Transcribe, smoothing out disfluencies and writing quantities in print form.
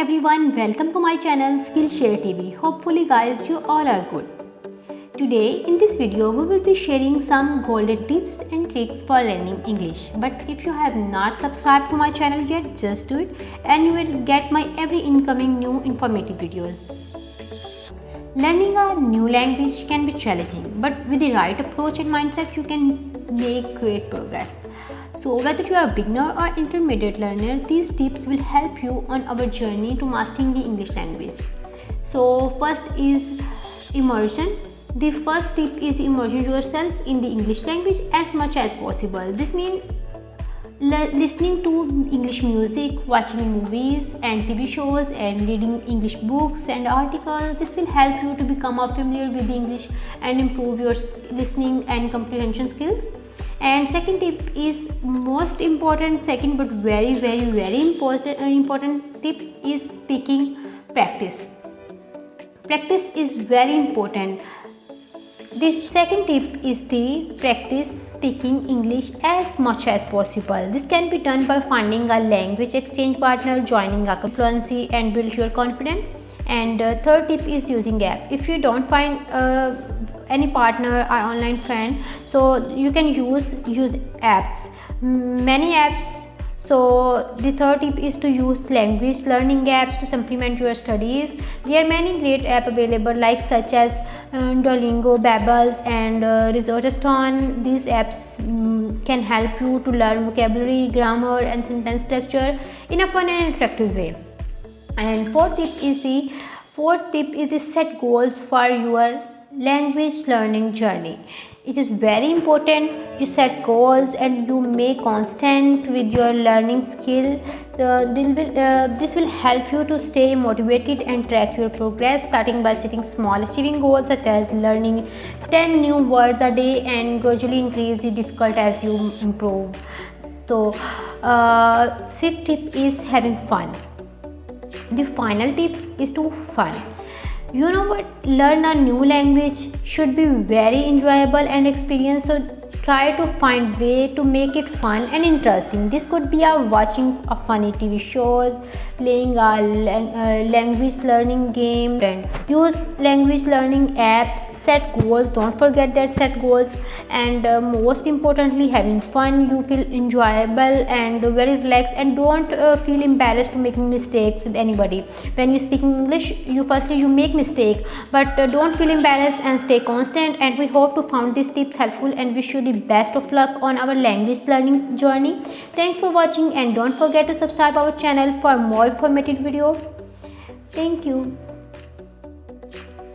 everyone, welcome to my channel Skillshare TV. Hopefully guys you all are good. Today in this video we will be sharing some golden tips and tricks for learning English. But if you have not subscribed to my channel yet, just do it and you will get my every incoming new informative videos. Learning a new language can be challenging, but with the right approach and mindset you can make great progress. So whether you are a beginner or intermediate learner, these tips will help you on our journey to mastering the English language. So first is immersion. The first tip is immersion yourself in the English language as much as possible. This means listening to English music, watching movies and TV shows and reading English books and articles. This will help you to become familiar with the English and improve your listening and comprehension skills. And second tip is most important, second but very important tip is speaking practice. Practice is very important. The second tip is the practice speaking English as much as possible. This can be done by finding a language exchange partner, joining a fluency and build your confidence. And third tip is using app. If you don't find any partner or online friend, so you can use apps, many apps. So the third tip is to use language learning apps to supplement your studies. There are many great apps available like such as Duolingo, Babbel and Resourcestone. These apps can help you to learn vocabulary, grammar and sentence structure in a fun and interactive way. And fourth tip is the set goals for your language learning journey. It is very important you set goals and you make constant with your learning skill. This will help you to stay motivated and track your progress, starting by setting small achieving goals such as learning 10 new words a day and gradually increase the difficulty as you improve. So fifth tip is having fun. The final tip is to fun. You know what, learn a new language should be very enjoyable and experience, so try to find way to make it fun and interesting. This could be watching a funny TV shows, playing a language learning game, and use language learning apps. Set goals, don't forget that, set goals, and most importantly having fun. You feel enjoyable and very relaxed and don't feel embarrassed to making mistakes with anybody. When you speak English, you make mistake, but don't feel embarrassed and stay constant. And we hope to find these tips helpful and wish you the best of luck on our language learning journey. Thanks for watching and don't forget to subscribe our channel for more informative videos. Thank you.